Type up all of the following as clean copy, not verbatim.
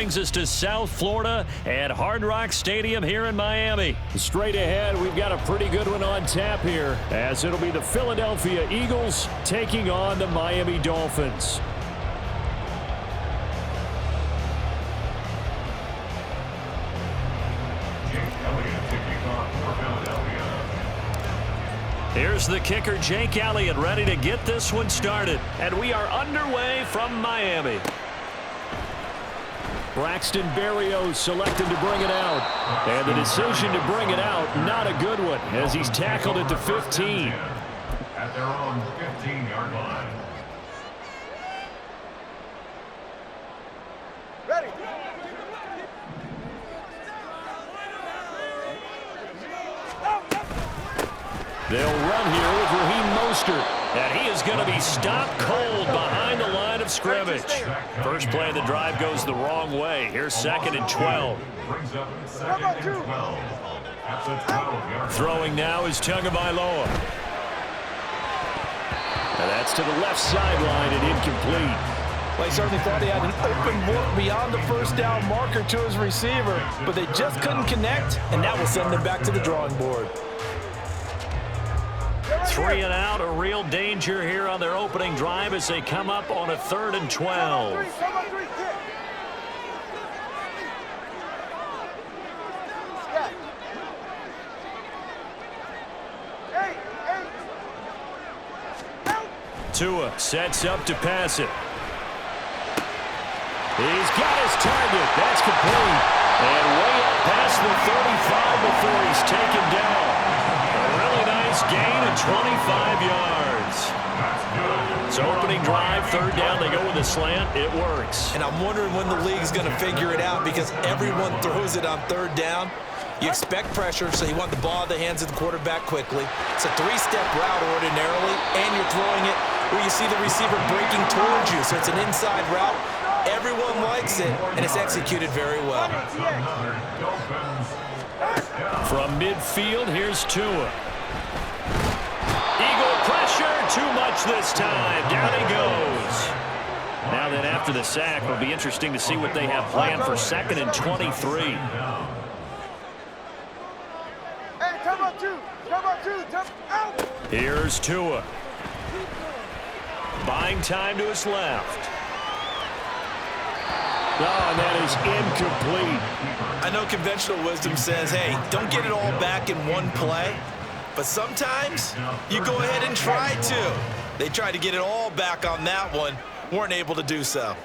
brings us to South Florida at Hard Rock Stadium here in Miami. Straight ahead, we've got a pretty good one on tap here, as it'll be the Philadelphia Eagles taking on the Miami Dolphins. Here's the kicker, Jake Elliott, ready to get this one started. And we are underway from Miami. Braxton Berrios selected to bring it out. And the decision to bring it out, not a good one, as he's tackled at the 15. At their own 15-yard line. Ready. They'll run here with Raheem Mostert. And he is going to be stopped cold behind the line of scrimmage. First play of the drive goes the wrong way. Here's 2nd and 12. Throwing now is Tagovailoa. And that's to the left sideline and incomplete. Well, he certainly thought he had an open look beyond the first down marker to his receiver, but they just couldn't connect, and that will send them back to the drawing board. 3 and out, a real danger here on their opening drive as they come up on a 3rd and 12. Tua sets up to pass it. He's got his target. That's complete. And way up past the 35 before he's taken down. A really nice gain of 25 yards. So opening drive, 3rd down, they go with a slant. It works. And I'm wondering when the league's going to figure it out, because everyone throws it on 3rd down. You expect pressure, so you want the ball in the hands of the quarterback quickly. It's a 3-step route ordinarily, and you're throwing it where you see the receiver breaking towards you. So it's an inside route. Everyone likes it, and it's executed very well. From midfield, here's Tua. Eagle pressure, too much this time. Down he goes. Now then, after the sack, it'll be interesting to see what they have planned for 2nd and 23. Here's Tua. Buying time to his left. Oh, and that is incomplete. I know conventional wisdom says, hey, don't get it all back in one play. But sometimes you go ahead and try to. They tried to get it all back on that one. Weren't able to do so.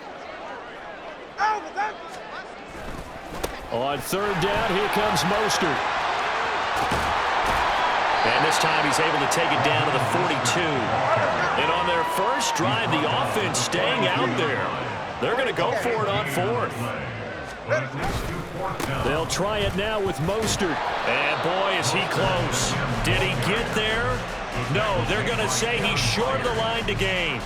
On 3rd down, here comes Mostert. And this time he's able to take it down to the 42. And on their first drive, the offense staying out there. They're going to go for it on 4th. They'll try it now with Mostert. And boy, is he close. Did he get there? No, they're going to say he's short of the line to gain.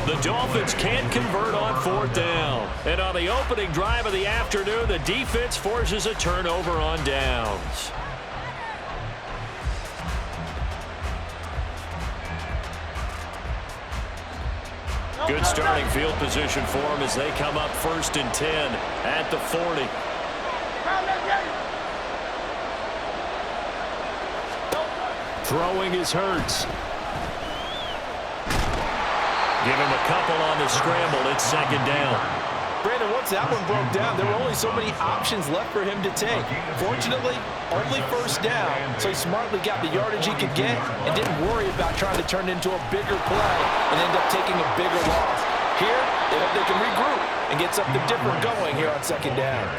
The Dolphins can't convert on 4th down. And on the opening drive of the afternoon, the defense forces a turnover on downs. Good starting field position for them as they come up 1st and 10 at the 40. Throwing is Hurts. Give him a couple on the scramble. It's 2nd down. Brandon, once that one broke down, there were only so many options left for him to take. Fortunately, only 1st down, so he smartly got the yardage he could get and didn't worry about trying to turn it into a bigger play and end up taking a bigger loss. Here, they hope they can regroup and get something different going here on 2nd down.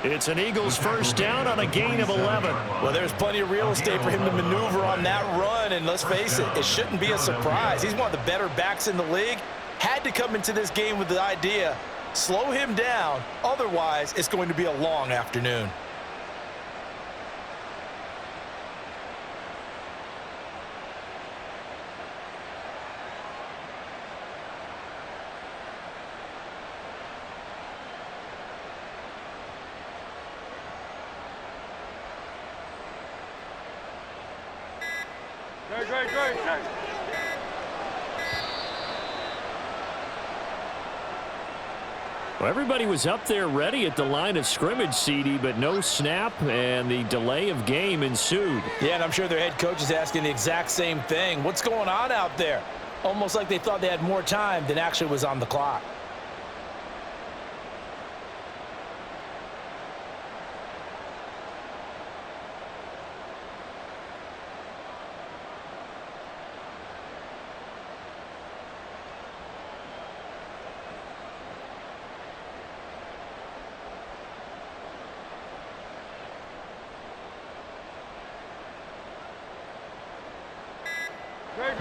It's an Eagles 1st down on a gain of 11. Well, there's plenty of real estate for him to maneuver on that run, and let's face it, it shouldn't be a surprise. He's one of the better backs in the league. Had to come into this game with the idea, slow him down, otherwise it's going to be a long afternoon. Great. Well, everybody was up there ready at the line of scrimmage, CD, but no snap, and the delay of game ensued. Yeah, and I'm sure their head coach is asking the exact same thing. What's going on out there? Almost like they thought they had more time than actually was on the clock.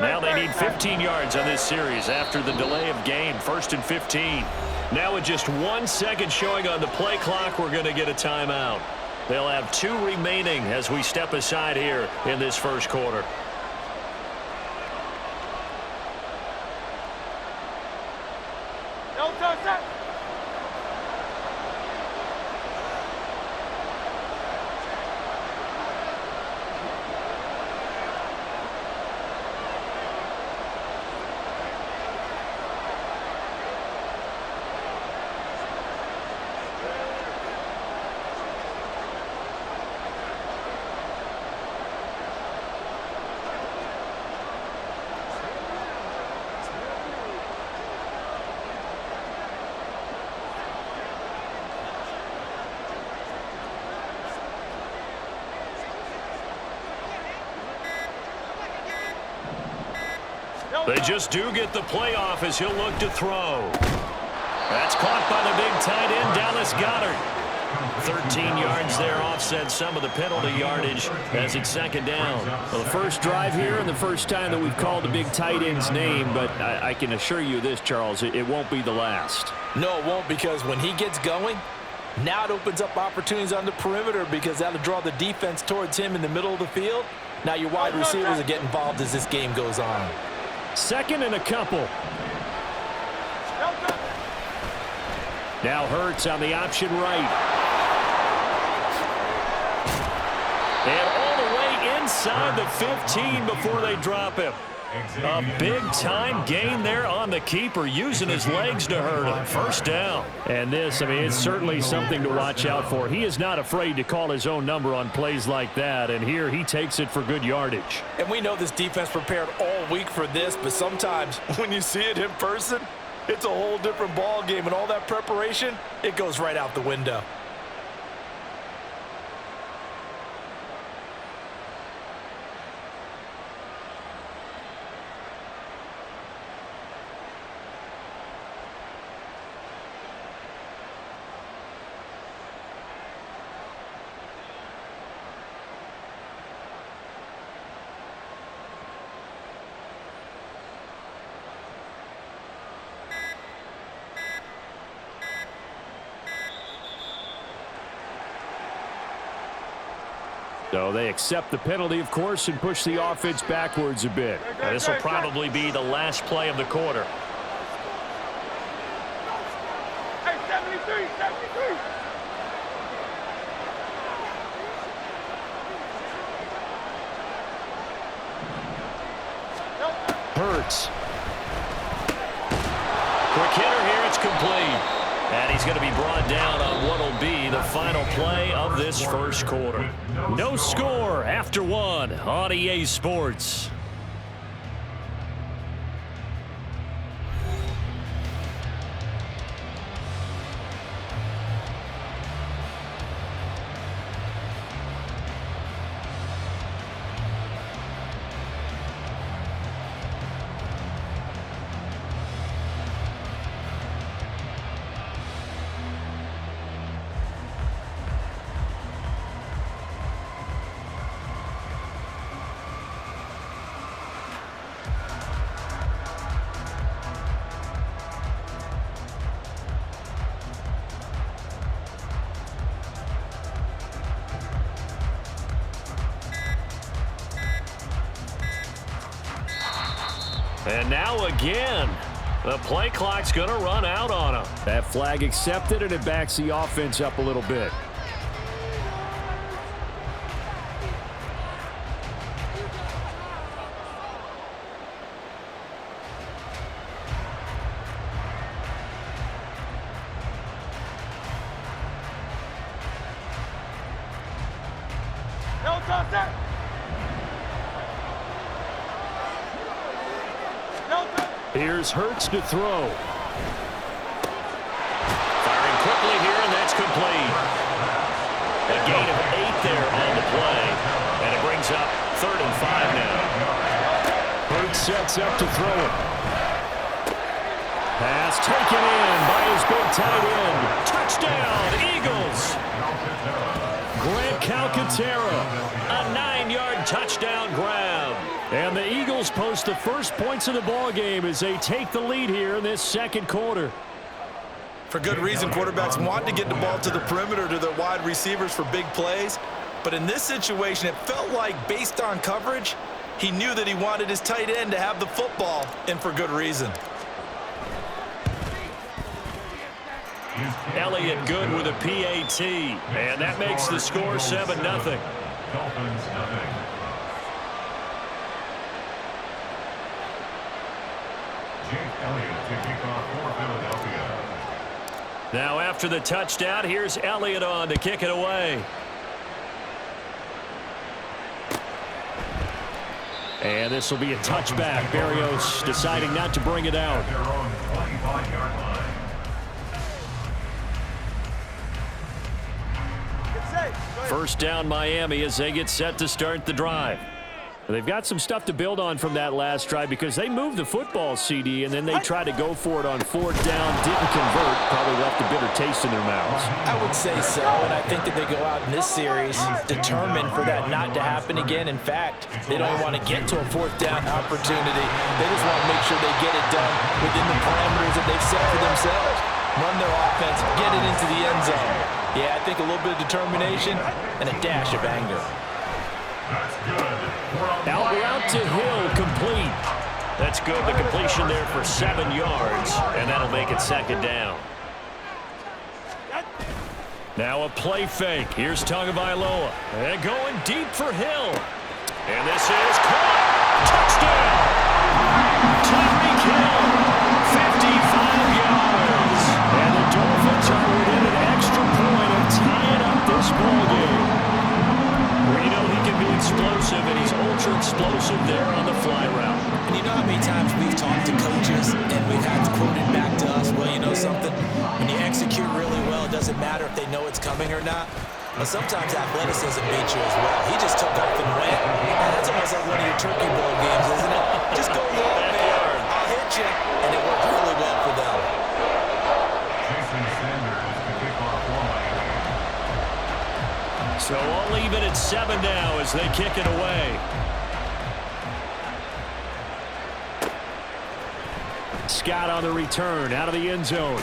Now they need 15 yards on this series after the delay of game. 1st and 15. Now with just 1 second showing on the play clock, we're going to get a timeout. They'll have 2 remaining as we step aside here in this first quarter. They just do get the playoff as he'll look to throw. That's caught by the big tight end, Dallas Goedert. 13 yards there, offset some of the penalty yardage as it's 2nd down. Well, the first drive here and the first time that we've called the big tight end's name, but I can assure you this, Charles, it won't be the last. No, it won't, because when he gets going, now it opens up opportunities on the perimeter because that'll draw the defense towards him in the middle of the field. Now your wide receivers will get involved as this game goes on. 2nd and a couple. Now Hurts on the option right. And all the way inside the 15 before they drop him. A big-time gain there on the keeper, using his legs to hurt him. 1st down. And this, I mean, it's certainly something to watch out for. He is not afraid to call his own number on plays like that, and here he takes it for good yardage. And we know this defense prepared all week for this, but sometimes when you see it in person, it's a whole different ball game, and all that preparation, it goes right out the window. So they accept the penalty, of course, and push the offense backwards a bit. This will probably be the last play of the quarter. Hurts. Quick hitter here, it's complete. And he's going to be brought down on what will be the final play of this first quarter. No score after 1 on EA Sports. And now again, the play clock's going to run out on him. That flag accepted, and it backs the offense up a little bit. Here's Hurts to throw. Firing quickly here, and that's complete. A gain of 8 there on the play. And it brings up 3rd and 5 now. Hurts sets up to throw it. Pass taken in by his big tight end. Touchdown, Eagles. Grant Calcaterra, a 9-yard touchdown grab. And the Eagles post the first points of the ball game as they take the lead here in this second quarter. For good reason, quarterbacks want to get the ball to the perimeter to their wide receivers for big plays. But in this situation, it felt like, based on coverage, he knew that he wanted his tight end to have the football, and for good reason. Elliott good with a PAT, and that makes the score 7-0. Dolphins nothing. Jake Elliott to kick off for Philadelphia. Now after the touchdown, here's Elliott on to kick it away. And this will be a touchback. Berrios deciding not to bring it out. Their own 25-yard line. First down Miami as they get set to start the drive. They've got some stuff to build on from that last drive because they moved the football, CD, and then they tried to go for it on 4th down, didn't convert, probably left a bitter taste in their mouths. I would say so, and I think that they go out in this series determined for that not to happen again. In fact, they don't want to get to a 4th down opportunity. They just want to make sure they get it done within the parameters that they've set for themselves. Run their offense, get it into the end zone. Yeah, I think a little bit of determination and a dash of anger. That's good. Out route to Hill, complete. That's good. The completion there for 7 yards, and that'll make it 2nd down. Now a play fake. Here's Tagovailoa. And going deep for Hill. And this is caught. Touchdown! Tyreek Hill, 55 yards. And the Dolphins are within an extra point of tying up this ballgame. Well, you know he can be explosive, and he's ultra-explosive there on the fly route. And you know how many times we've talked to coaches and we've had to quote it back to us, well, you know something? When you execute really well, it doesn't matter if they know it's coming or not. But sometimes athleticism beats you as well. He just took off and went. And that's almost like one of your turkey bowl games, isn't it? Just go long, man. I'll hit you. And it worked really well for them. Jason Sanders to kick off for Miami. So all even at 7 now as they kick it away. Scott on the return out of the end zone.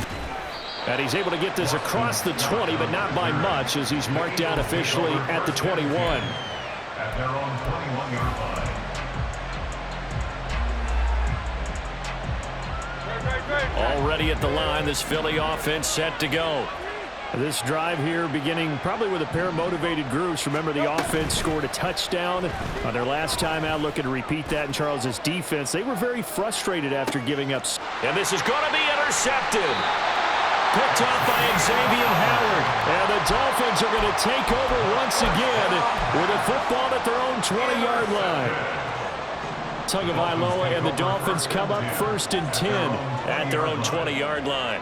And he's able to get this across the 20, but not by much as he's marked down officially at the 21. At their own 21-yard line. Already at the line, this Philly offense set to go. This drive here beginning probably with a pair of motivated groups. Remember, the offense scored a touchdown on their last time out, looking to repeat that in Charles's defense. They were very frustrated after giving up. And this is going to be intercepted. Picked off by Xavier Howard. And the Dolphins are going to take over once again with a football at their own 20-yard line. Tagovailoa and the Dolphins come up 1st and 10 at their own 20-yard line.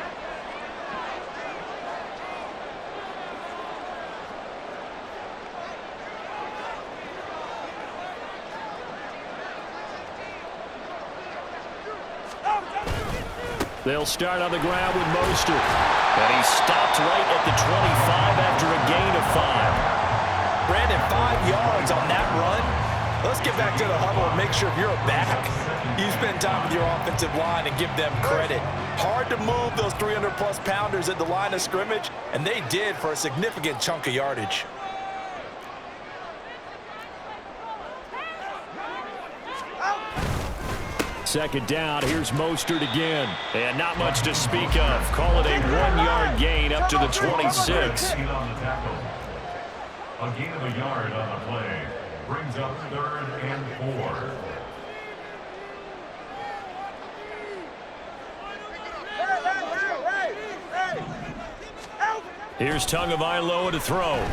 They'll start on the ground with Mostert. And he stopped right at the 25 after a gain of 5. Brandon, 5 yards on that run. Let's get back to the huddle and make sure if you're a back, you spend time with your offensive line and give them credit. Hard to move those 300-plus pounders at the line of scrimmage, and they did for a significant chunk of yardage. Second down, here's Mostert again. And not much to speak of. Call it a 1-yard gain up to the 26. On the tackle. A gain of a yard on the play. Brings up 3rd and 4. Here's Tagovailoa to throw.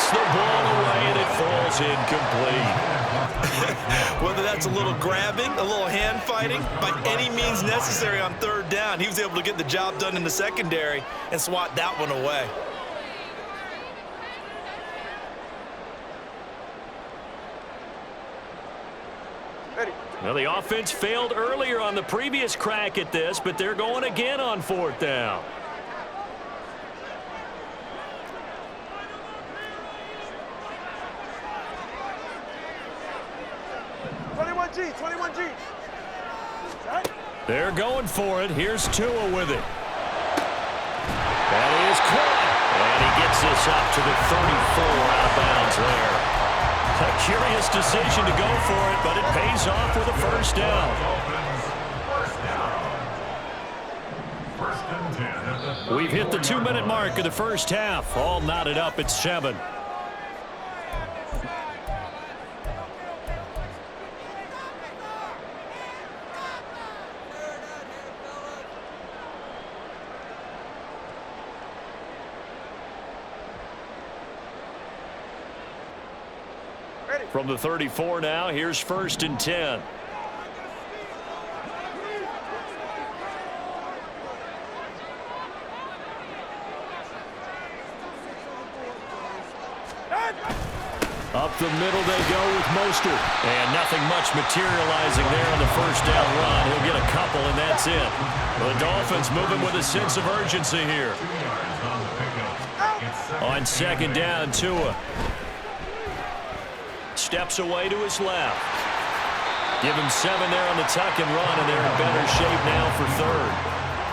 Hits the ball away, and it falls incomplete. Whether that's a little grabbing, a little hand fighting, by any means necessary on third down, he was able to get the job done in the secondary and swat that one away. Well, the offense failed earlier on the previous crack at this, but they're going again on fourth down. They're going for it. Here's Tua with it. That is caught. And he gets this up to the 34 out of bounds there. A curious decision to go for it, but it pays off with a first down. We've hit the 2-minute mark of the first half. All knotted up at 7. From the 34 now, here's 1st and 10. Up the middle they go with Mostert. And nothing much materializing there on the first down run. He'll get a couple, and that's it. The Dolphins moving with a sense of urgency here. On 2nd down, Tua steps away to his left. Give him 7 there on the tuck and run, and they're in better shape now for 3rd.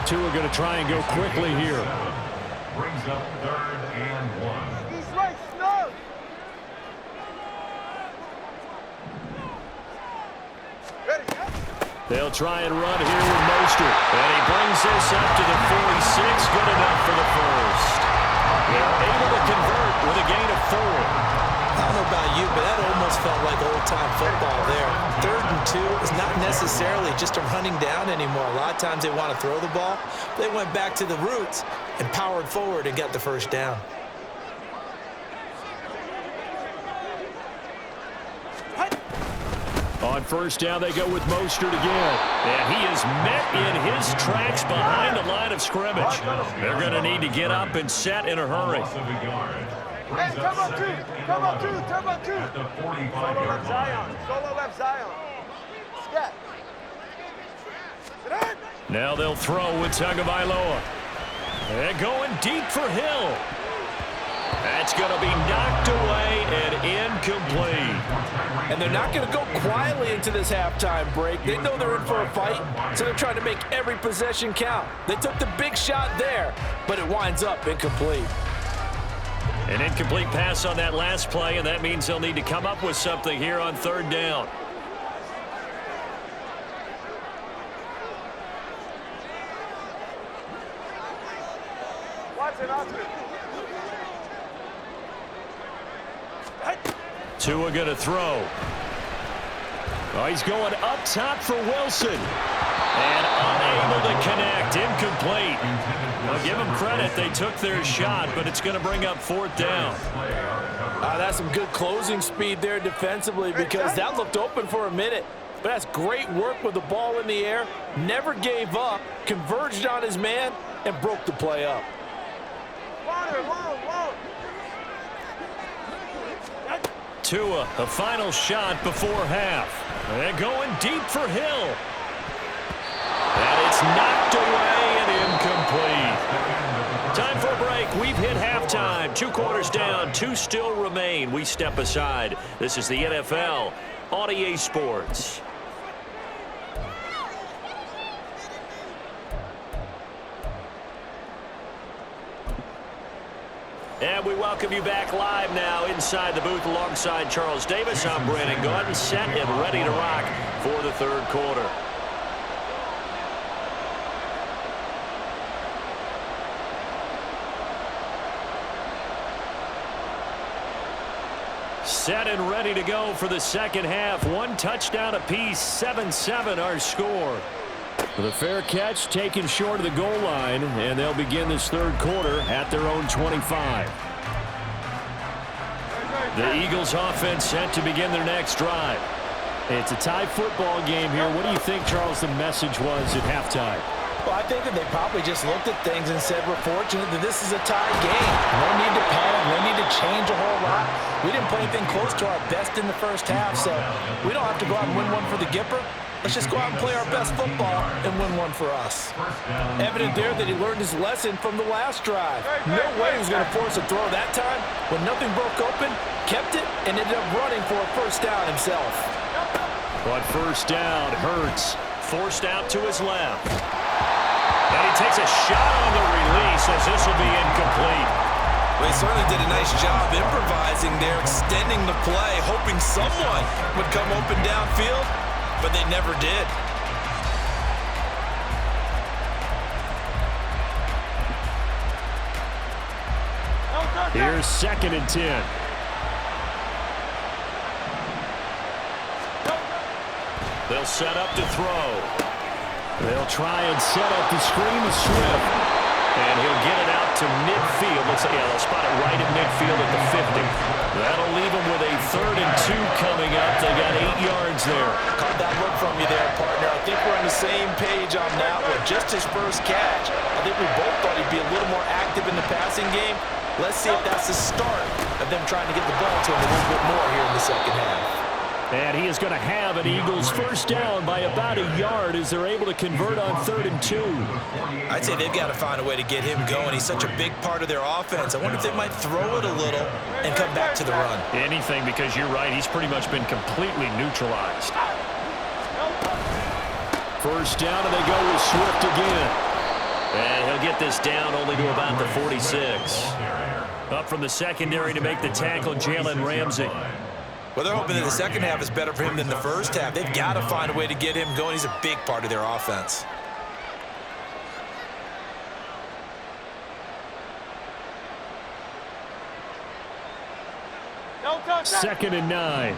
Tua going to try and go quickly here. Brings up 3rd and 1. He's right, snug. They'll try and run here with Mostert. And he brings this up to the 46. Good enough for the first. They're able to convert with a gain of 4. I don't know about you, but that almost felt like old-time football there. 3rd and 2 is not necessarily just a running down anymore. A lot of times they want to throw the ball. They went back to the roots and powered forward and got the first down. On 1st down, they go with Mostert again. And he is met in his tracks behind the line of scrimmage. They're going to need to get up and set in a hurry. Hey, come on, 2. Come on, 2. Come on, 2. At the 45-yard Solo left line. Zion. Solo left Zion. Scat. Now they'll throw with Tagovailoa. And going deep for Hill. That's going to be knocked away and incomplete. And they're not going to go quietly into this halftime break. They know they're in for a fight, so they're trying to make every possession count. They took the big shot there, but it winds up incomplete. An incomplete pass on that last play, and that means they'll need to come up with something here on 3rd down. Watch it, Oscar. Tua going to throw. Oh, he's going up top for Wilson. And unable to connect. Incomplete. Well, give them credit. They took their shot, but it's going to bring up 4th down. That's some good closing speed there defensively, because that looked open for a minute. But that's great work with the ball in the air. Never gave up, converged on his man, and broke the play up. Tua, the final shot before half. They're going deep for Hill. And it's knocked away and incomplete. Time for a break. We've hit halftime. 2 quarters down. 2 still remain. We step aside. This is the NFL on EA Sports. And we welcome you back live now inside the booth alongside Charles Davis. I'm Brandon Gordon, set and ready to rock for the 3rd quarter. Set and ready to go for the 2nd half. 1 touchdown apiece, 7-7 our score. The fair catch taken short of the goal line, and they'll begin this 3rd quarter at their own 25. The Eagles offense set to begin their next drive. It's a tie football game here. What do you think, Charles, the message was at halftime? Well, I think that they probably just looked at things and said, we're fortunate that this is a tie game. No need to panic. No need to change a whole lot. We didn't play anything close to our best in the first half, so we don't have to go out and win one for the Gipper. Let's just go out and play our best football and win one for us. Evident there that he learned his lesson from the last drive. No way he was going to force a throw that time. When nothing broke open, kept it, and ended up running for a first down himself. On first down, Hurts forced out to his left. And he takes a shot on the release as this will be incomplete. Well, he certainly did a nice job improvising there, extending the play, hoping someone would come open downfield, but they never did. Here's 2nd and 10. They'll set up to throw. They'll try and set up the screen to Swift. And he'll get it out to midfield. Looks like, yeah, they'll spot it right at midfield at the 50. That'll leave them with a 3rd and 2 coming up. They got 8 yards there. Caught that look from you there, partner. I think we're on the same page on that one. Just his first catch. I think we both thought he'd be a little more active in the passing game. Let's see if that's the start of them trying to get the ball to him a little bit more here in the second half. And he is going to have an Eagles first down by about a yard as they're able to convert on 3rd and 2. I'd say they've got to find a way to get him going. He's such a big part of their offense. I wonder if they might throw it a little and come back to the run. Anything, because you're right. He's pretty much been completely neutralized. First down, and they go with Swift again. And he'll get this down only to about the 46. Up from the secondary to make the tackle, Jalen Ramsey. Well, they're hoping that the second half is better for him than the first half. They've got to find a way to get him going. He's a big part of their offense. Second and 9.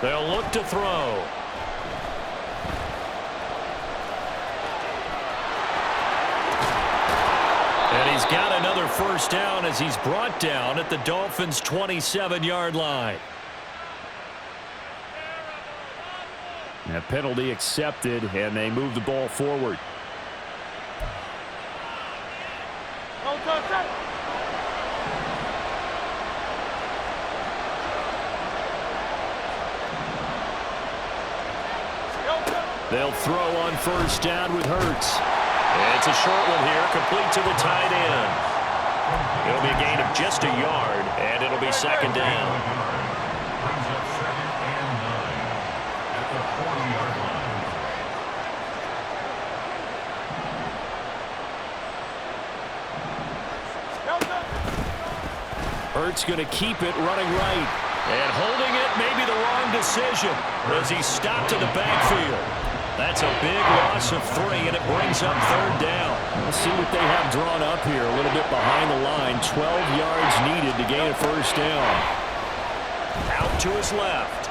They'll look to throw. And he's got another first down as he's brought down at the Dolphins' 27-yard line. That penalty accepted, and they move the ball forward. They'll throw on first down with Hurts. It's a short one here, complete to the tight end. It'll be a gain of just a yard, and it'll be second down. Brings up 2nd and 9 at the 40-yard line. Hurts going to keep it running right. And holding it may be the wrong decision as he stopped in the backfield. That's a big loss of 3, and it brings up 3rd down. Let's see what they have drawn up here. A little bit behind the line. 12 yards needed to gain a first down. Out to his left.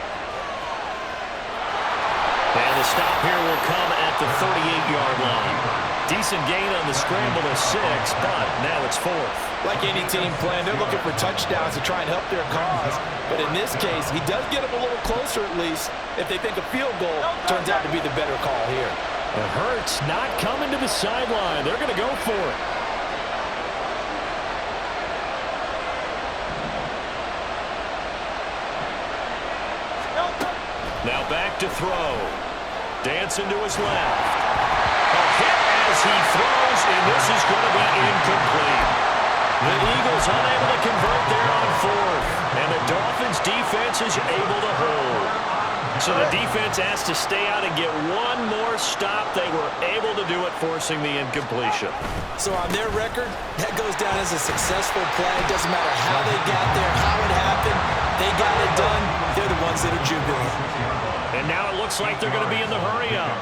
And the stop here will come at the 38-yard line. Decent gain on the scramble of 6, but now it's 4th. Like any team playing, they're looking for touchdowns to try and help their cause. But in this case, he does get them a little closer at least if they think a field goal turns out to be the better call here. And Hurts not coming to the sideline. They're going to go for it. Now back to throw. Dancing to his left. A hit as he throws, and this is going to be incomplete. The Eagles unable to convert there on 4th, and the Dolphins defense is able to hold. So the defense has to stay out and get one more stop. They were able to do it, forcing the incompletion. So on their record, that goes down as a successful play. It doesn't matter how they got there, how it happened. They got it done. They're the ones that are jubilant. And now it looks like they're going to be in the hurry-up.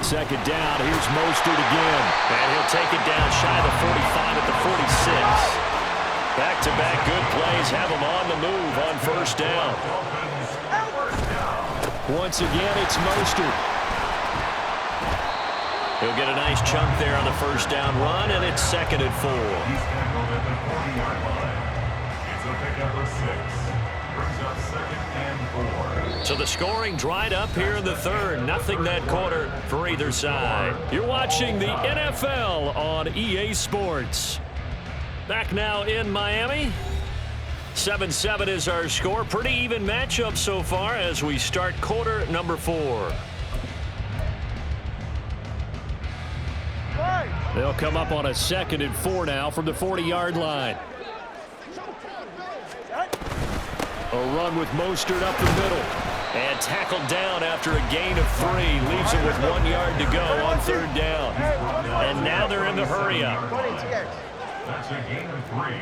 Second down. Here's Mostert again. And he'll take it down shy of the 45 at the 46. Back-to-back good plays have him on the move on first down. Once again, it's Mostert. He'll get a nice chunk there on the first down run, and it's 2nd and 4. He's tackled at the 40-yard line. It's a pickup of 6. Brings up 2nd and 4. So the scoring dried up here in the third. Nothing that quarter for either side. You're watching the NFL on EA Sports. Back now in Miami. 7-7 is our score. Pretty even matchup so far as we start quarter number 4. They'll come up on a 2nd and 4 now from the 40-yard line. A run with Mostert up the middle. And tackled down after a gain of 3. Leaves it with 1 yard to go on 3rd down. And now they're in the hurry-up. That's a gain of 3.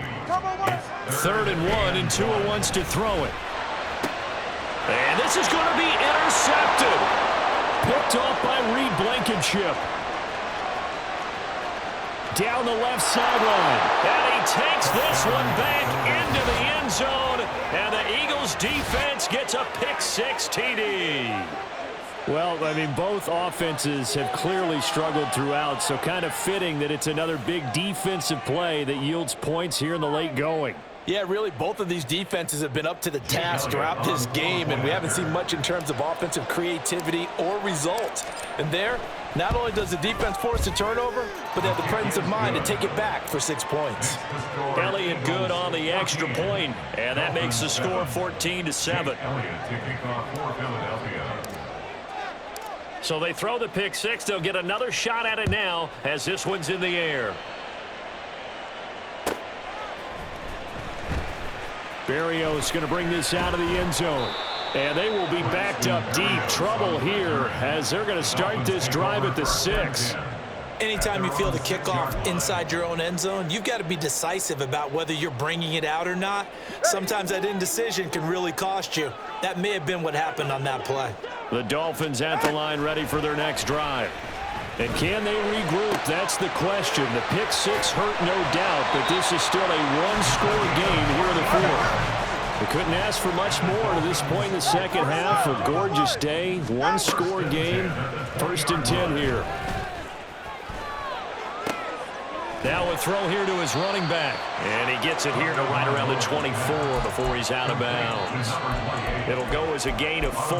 3rd and 1, and Tua wants to throw it. And this is going to be intercepted. Picked off by Reed Blankenship. Down the left sideline. And he takes this one back into the end zone. And the Eagles defense gets a pick-6 TD. Well, I mean, both offenses have clearly struggled throughout, so kind of fitting that it's another big defensive play that yields points here in the late going. Yeah, really, both of these defenses have been up to the task throughout this game, and we haven't seen much in terms of offensive creativity or results. And there, not only does the defense force a turnover, but they have the presence of mind to take it back for 6 points. Elliott good on the extra point, and that makes the score 14-7. So they throw the pick-6. They'll get another shot at it now as this one's in the air. Berrios going to bring this out of the end zone. And they will be backed up deep. Trouble here as they're going to start this drive at the 6. Anytime you feel the kickoff inside your own end zone, you've got to be decisive about whether you're bringing it out or not. Sometimes that indecision can really cost you. That may have been what happened on that play. The Dolphins at the line ready for their next drive. And can they regroup? That's the question. The pick-6 hurt, no doubt, but this is still a one-score game here in the 4th. We couldn't ask for much more to this point in the second half. A gorgeous day, one-score game, 1st and 10 here. Now a throw here to his running back. And he gets it here to right around the 24 before he's out of bounds. It'll go as a gain of 4,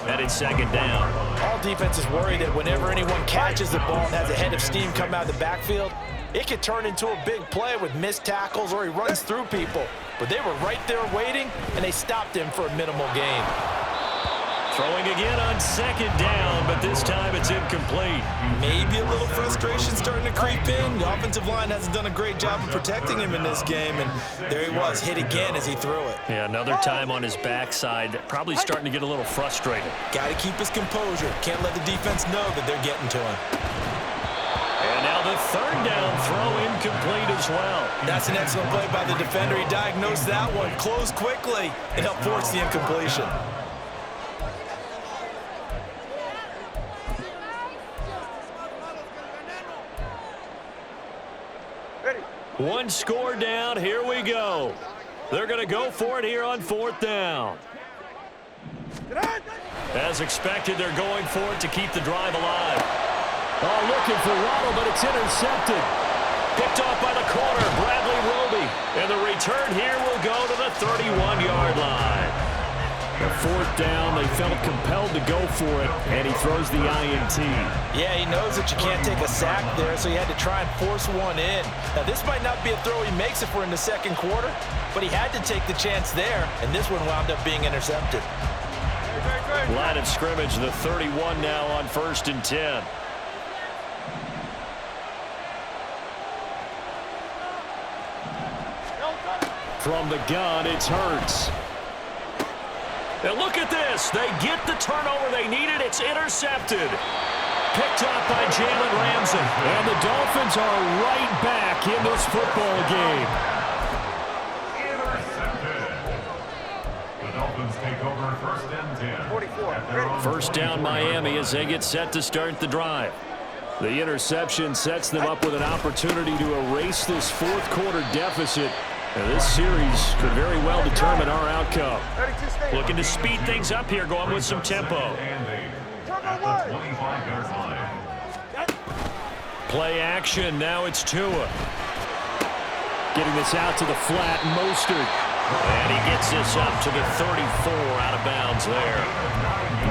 and it's 2nd down. All defenses worry that whenever anyone catches the ball and has a head of steam come out of the backfield, it could turn into a big play with missed tackles or he runs through people. But they were right there waiting, and they stopped him for a minimal gain. Throwing again on 2nd down, but this time it's incomplete. Maybe a little frustration starting to creep in. The offensive line hasn't done a great job of protecting him in this game, and there he was, hit again as he threw it. Yeah, another time on his backside, probably starting to get a little frustrated. Got to keep his composure. Can't let the defense know that they're getting to him. And now the 3rd down throw incomplete as well. That's an excellent play by the defender. He diagnosed that one, closed quickly, and helped force the incompletion. One score down, here we go. They're going to go for it here on 4th down. As expected, they're going for it to keep the drive alive. Oh, looking for Waddle, but it's intercepted. Picked off by the corner, Bradley Roby. And the return here will go to the 31-yard line. The 4th down, they felt compelled to go for it, and he throws the INT. Yeah, he knows that you can't take a sack there, so he had to try and force one in. Now, this might not be a throw he makes if we're in the 2nd quarter, but he had to take the chance there, and this one wound up being intercepted. Line of scrimmage, the 31 now on 1st and 10. From the gun, it's Hurts. And look at this. They get the turnover they needed. It's intercepted. Picked up by Jalen Ramsey. And the Dolphins are right back in this football game. Intercepted. The Dolphins take over 1st and 10. 44. First down Miami as they get set to start the drive. The interception sets them up with an opportunity to erase this 4th quarter deficit. Now, this series could very well determine our outcome. Looking to speed things up here, going with some tempo. And 8 at the 25-yard line. Play action. Now it's Tua. Getting this out to the flat. Mostert. And he gets this up to the 34, out of bounds there.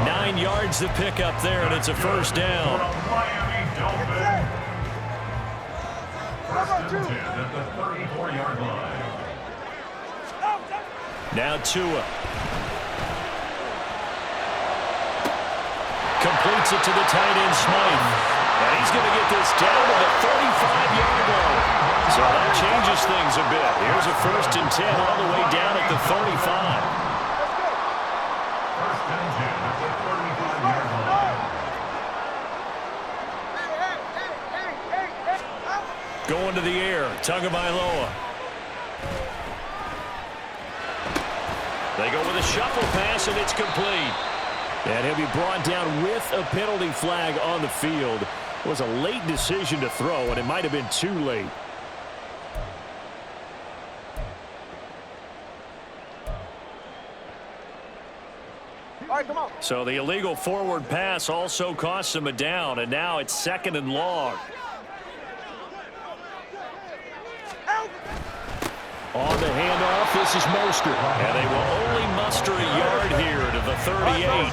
9 yards to pick up there, and it's a first down. Now Tua. Completes it to the tight end, Smythe. And he's going to get this down to the 35-yard line. So that changes things a bit. Here's a 1st and 10 all the way down at the 35. First and 10 at the 35-yard line. Going to the air, Tagovailoa. They go with a shuffle pass, and it's complete. And he'll be brought down with a penalty flag on the field. It was a late decision to throw, and it might have been too late. All right, come on. So the illegal forward pass also costs him a down, and now it's 2nd and long. On the handoff, this is Mostert. And they will only muster a yard here to the 38.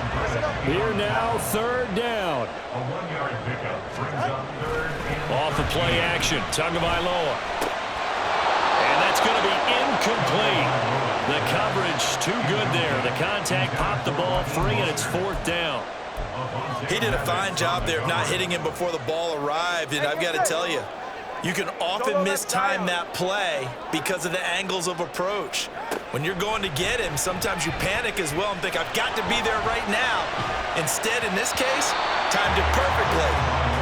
Here now, 3rd down. A 1-yard pickup brings up 3rd and Off the play action, Tagovailoa. And that's going to be incomplete. The coverage too good there. The contact popped the ball free, and it's 4th down. He did a fine job there of not hitting him before the ball arrived, and I've got to tell you, you can often mistime that play because of the angles of approach. When you're going to get him, sometimes you panic as well and think, I've got to be there right now. Instead, in this case, timed it perfectly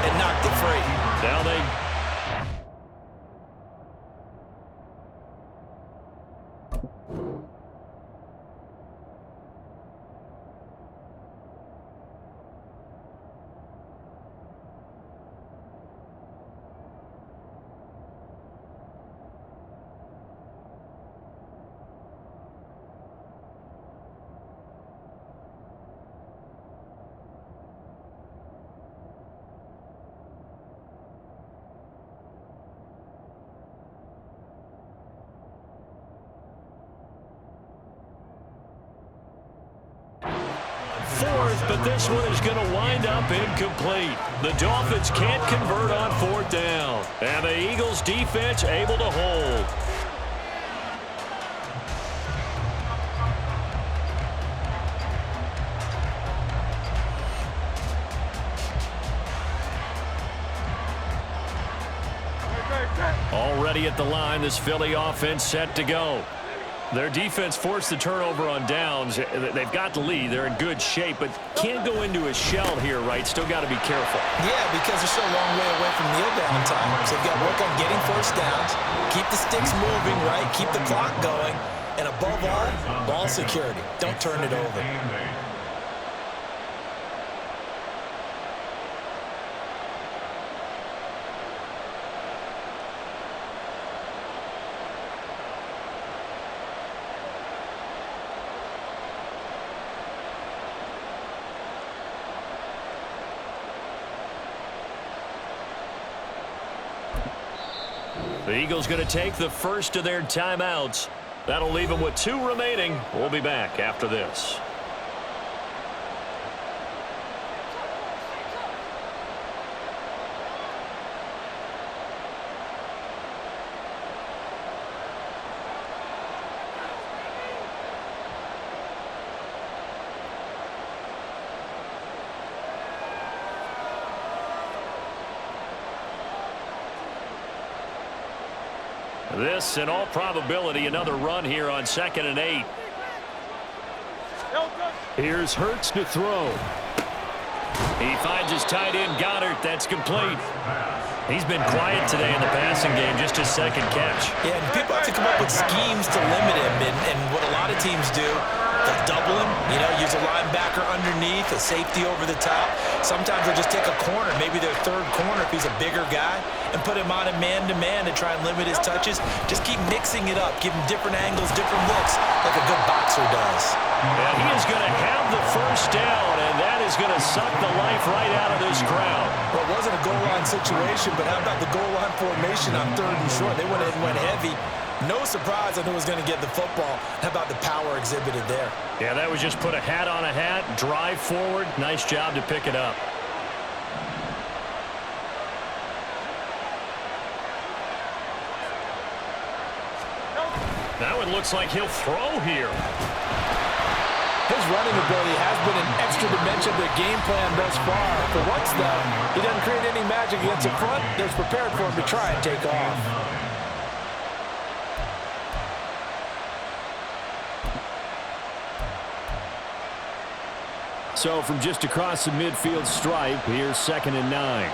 and knocked it free. Now they... But this one is going to wind up incomplete. The Dolphins can't convert on 4th down. And the Eagles defense able to hold. Already at the line, this Philly offense set to go. Their defense forced the turnover on downs. They've got the lead. They're in good shape, but can't go into a shell here, right? Still got to be careful. Yeah, because they're so a long way away from kneel down time. So they've got to work on getting 1st downs, keep the sticks moving, right? Keep the clock going. And above all, ball security. Don't turn it over. The Eagles going to take the first of their timeouts. That'll leave them with 2 remaining. We'll be back after this. This, in all probability, another run here on 2nd and 8. Here's Hurts to throw. He finds his tight end, Goddard. That's complete. He's been quiet today in the passing game, just his 2nd catch. Yeah, and people have to come up with schemes to limit him, and what a lot of teams do, they'll double him, use a linebacker underneath, a safety over the top. Sometimes they'll just take a corner, maybe their 3rd corner if he's a bigger guy, and put him on a man-to-man to try and limit his touches. Just keep mixing it up, give him different angles, different looks, like a good boxer does. And he is going to have the 1st down, and that is going to suck the life right out of this crowd. Well, it wasn't a goal line situation, but how about the goal line formation on 3rd and short? They went ahead and went heavy. No surprise on who was going to get the football. How about the power exhibited there? Yeah, that was just put a hat on a hat, drive forward. Nice job to pick it up. Now it looks like he'll throw here. His running ability has been an extra dimension of the game plan thus far. For once, though, he doesn't create any magic against the front that's prepared for him to try and take off. So from just across the midfield stripe, here's 2nd and 9.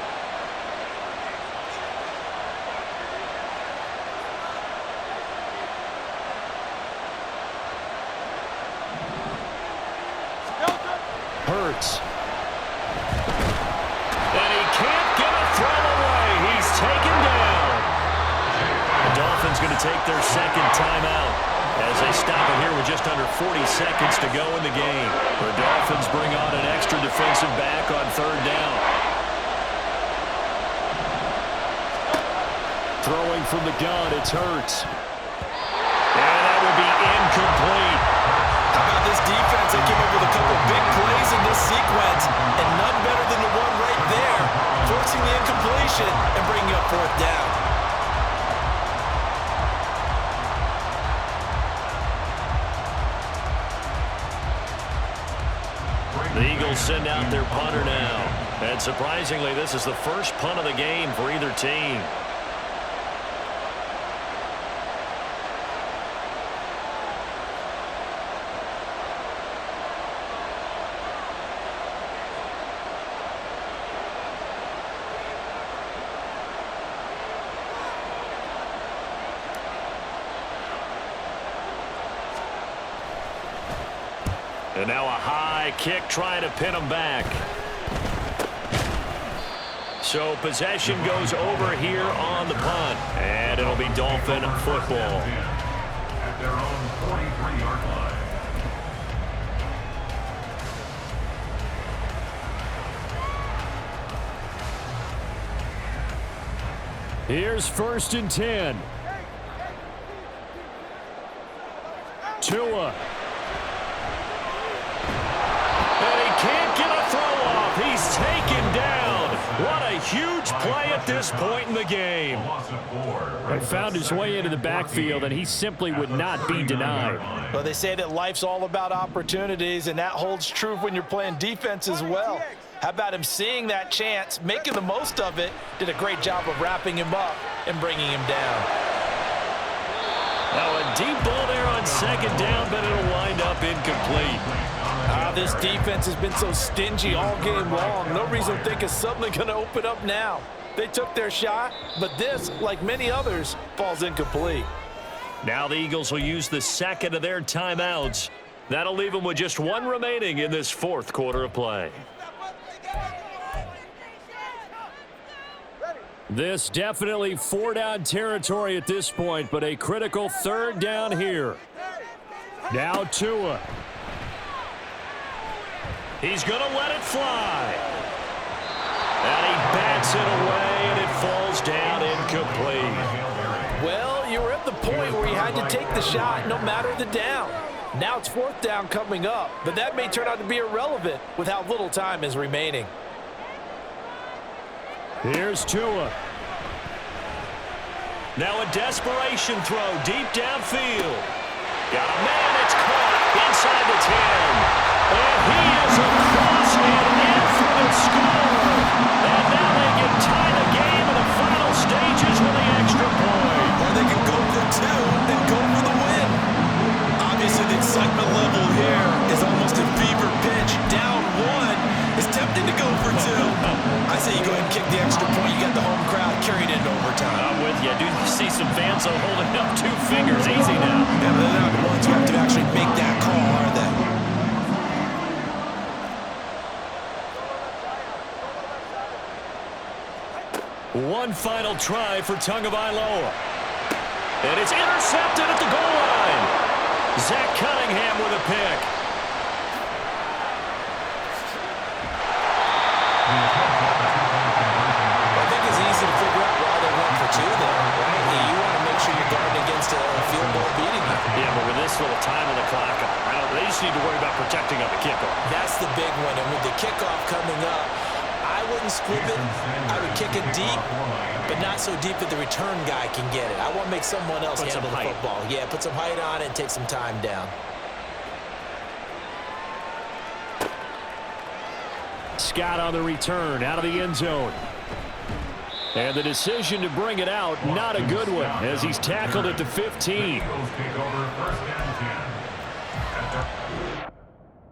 Hurts. And he can't get a throw away. He's taken down. The Dolphins going to take their 2nd timeout as they stop it here with just under 40 seconds to go in the game. The Dolphins bring on an extra defensive back on 3rd down. Throwing from the gun, it's Hurts. And that will be incomplete. How about this defense? They came up with a couple big plays in this sequence, and none better than the one right there, forcing the incompletion and bringing up 4th down. The Eagles send out their punter now. And surprisingly, this is the first punt of the game for either team. And now a high kick trying to pin him back. So possession goes over here on the punt. And it'll be Dolphin football. At their own 43-yard line. Here's 1st and 10. Tua. And he can't get a throw off. He's taken down. What a huge play at this point in the game. And found his way into the backfield, and he simply would not be denied. Well, they say that life's all about opportunities, and that holds true when you're playing defense as well. How about him seeing that chance, making the most of it, did a great job of wrapping him up and bringing him down. Now a deep ball there on 2nd down, but it'll wind up incomplete. This defense has been so stingy all game long. No reason to think it's suddenly going to open up now. They took their shot, but this, like many others, falls incomplete. Now the Eagles will use the 2nd of their timeouts. That'll leave them with just 1 remaining in this 4th quarter of play. This definitely 4-down territory at this point, but a critical 3rd down here. Now Tua. He's going to let it fly. And he bats it away, and it falls down incomplete. Well, you were at the point where you had to take the shot no matter the down. Now it's 4th down coming up, but that may turn out to be irrelevant with how little time is remaining. Here's Tua. Now a desperation throw deep downfield. Got a man that's caught inside the 10. And he is across and in for the score. And now they can tie the game in the final stages with the extra point. Or they can go for 2 and go for the win. Obviously, the excitement level here is almost a fever pitch. Down 1 is tempting to go for 2. I say you go ahead and kick the extra point. You got the home crowd carried into overtime. I'm with you. Do you see some fans holding up 2 fingers? Easy now. Yeah, but they're not the ones who have to actually make that call, are they? One final try for Tagovailoa. And it's intercepted at the goal line. Zach Cunningham with a pick. puts a little time on the clock. They just need to worry about protecting on the kickoff. That's the big one. And with the kickoff coming up, I wouldn't squib it. I would kick it deep, but not so deep that the return guy can get it. I want to make someone else handle the football. Yeah, put some height on it and take some time down. Scott on the return, out of the end zone. And the decision to bring it out, not a good one, as he's tackled at the 15. Eagles take over first down.